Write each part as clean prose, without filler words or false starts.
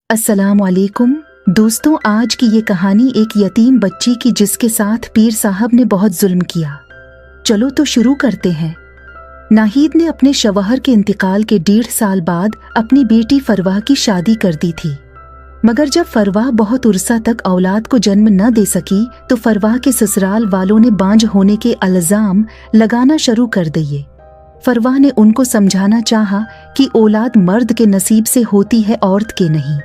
अस्सलाम वालेकुम दोस्तों, आज की ये कहानी एक यतीम बच्ची की जिसके साथ पीर साहब ने बहुत जुल्म किया। चलो तो शुरू करते हैं। नाहिद ने अपने शवहर के इंतकाल के 1.5 साल बाद अपनी बेटी फरवा की शादी कर दी थी, मगर जब फरवा बहुत उर्सा तक औलाद को जन्म न दे सकी तो फरवा के ससुराल वालों ने बांझ होने के इल्जाम लगाना शुरू कर दिए। फरवा ने उनको समझाना चाहा कि औलाद मर्द के नसीब से होती है, औरत के नहीं।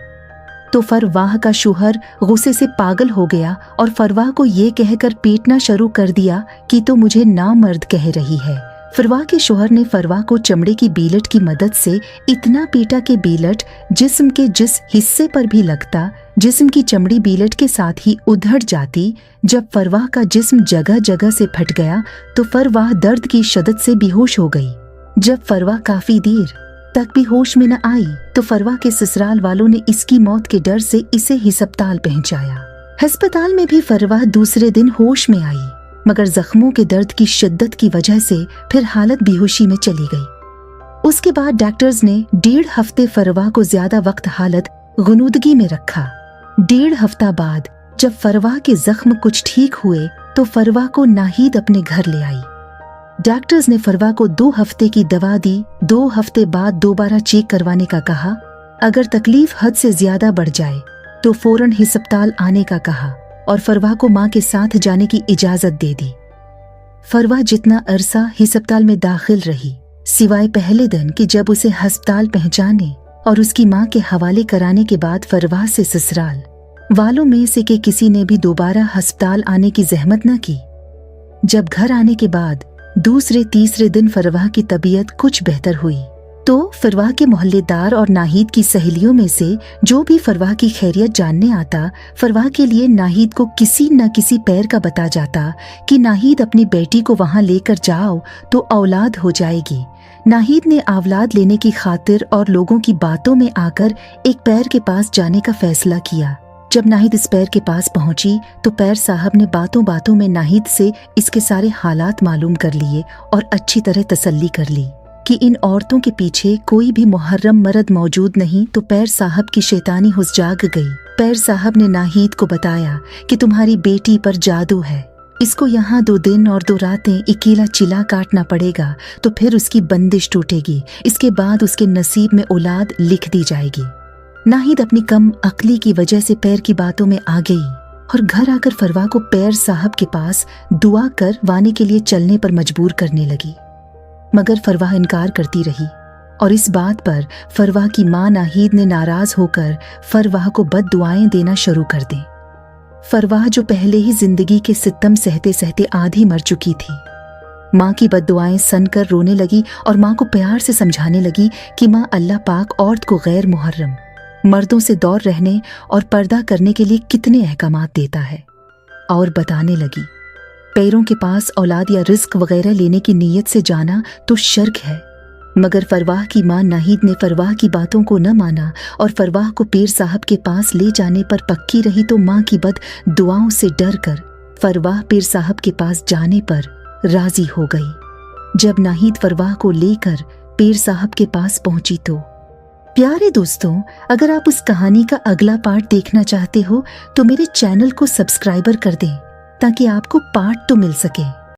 तो फरवाह का शोहर गुस्से से पागल हो गया और फरवा को ये कहकर पीटना शुरू कर दिया कि तो मुझे नामर्द कह रही है। फरवा के शोहर ने फरवा को चमड़े की बीलट की मदद से इतना पीटा कि बीलट जिस्म के जिस हिस्से पर भी लगता, जिस्म की चमड़ी बीलट के साथ ही उधड़ जाती। जब फरवा का जिस्म जगह जगह से फट गया तो फरवा दर्द की शिद्दत से बेहोश हो गई। जब फरवा काफी देर तक भी होश में न आई तो फरवा के ससुराल वालों ने इसकी मौत के डर से इसे हिस्पताल पहुंचाया। अस्पताल में भी फरवा दूसरे दिन होश में आई, मगर जख्मों के दर्द की शिद्दत की वजह से फिर हालत बेहोशी में चली गई। उसके बाद डॉक्टर्स ने 1.5 हफ्ते फरवा को ज्यादा वक्त हालत गुनूदगी में रखा। 1.5 हफ्ता बाद जब फरवा के जख्म कुछ ठीक हुए तो फरवा को नाहिद अपने घर ले आई। डॉक्टर्स ने फरवा को 2 हफ्ते की दवा दी। 2 हफ्ते बाद दोबारा चेक करवाने का कहा। अगर तकलीफ हद से ज्यादा बढ़ जाए तो फौरन हिस्पताल आने का कहा और फरवा को मां के साथ जाने की इजाजत दे दी। फरवा जितना अरसा हिस्पताल में दाखिल रही, सिवाय पहले दिन कि जब उसे अस्पताल पहुंचाने और उसकी मां के हवाले कराने के बाद फरवा से ससुराल वालों में से के किसी ने भी दोबारा अस्पताल आने की जहमत न की। जब घर आने के बाद दूसरे तीसरे दिन फरवा की तबीयत कुछ बेहतर हुई तो फरवा के मोहल्लेदार और नाहिद की सहेलियों में से जो भी फरवा की खैरियत जानने आता, फरवा के लिए नाहिद को किसी न किसी पैर का बता जाता कि नाहिद अपनी बेटी को वहां लेकर जाओ तो औलाद हो जाएगी। नाहिद ने औलाद लेने की खातिर और लोगों की बातों में आकर एक पैर के पास जाने का फैसला किया। जब नाहिद इस पैर के पास पहुंची तो पैर साहब ने बातों बातों में नाहिद से इसके सारे हालात मालूम कर लिए और अच्छी तरह तसल्ली कर ली कि इन औरतों के पीछे कोई भी मुहर्रम मर्द मौजूद नहीं। तो पैर साहब की शैतानी हुस जाग गई। पैर साहब ने नाहिद को बताया कि तुम्हारी बेटी पर जादू है, इसको यहाँ 2 दिन और 2 रातें अकेला चिल्ला काटना पड़ेगा तो फिर उसकी बंदिश टूटेगी। इसके बाद उसके नसीब में औलाद लिख दी जाएगी। नाहिद अपनी कम अक्ली की वजह से पैर की बातों में आ गई और घर आकर फरवा को पैर साहब के पास दुआ कर वाने के लिए चलने पर मजबूर करने लगी, मगर फरवा इनकार करती रही और इस बात पर फरवा की मां नाहिद ने नाराज होकर फरवा को बद दुआएं देना शुरू कर दी। फरवा जो पहले ही जिंदगी के सितम सहते सहते आधी मर चुकी थी, माँ की बद दुआएं सुनकर रोने लगी और माँ को प्यार से समझाने लगी कि माँ अल्लाह पाक औरत को गैर मुहर्रम मर्दों से दूर रहने और पर्दा करने के लिए कितने अहकामात देता है, और बताने लगी पैरों के पास औलाद या रिस्क वगैरह लेने की नीयत से जाना तो शिर्क है। मगर फरवाह की मां नाहिद ने फरवाह की बातों को न माना और फरवाह को पीर साहब के पास ले जाने पर पक्की रही तो मां की बद दुआओं से डर कर फरवाह पीर साहब के पास जाने पर राजी हो गई। जब नाहिद फरवाह को लेकर पीर साहब के पास पहुंची तो प्यारे दोस्तों, अगर आप उस कहानी का अगला पार्ट देखना चाहते हो तो मेरे चैनल को सब्सक्राइबर कर दें ताकि आपको पार्ट तो मिल सके।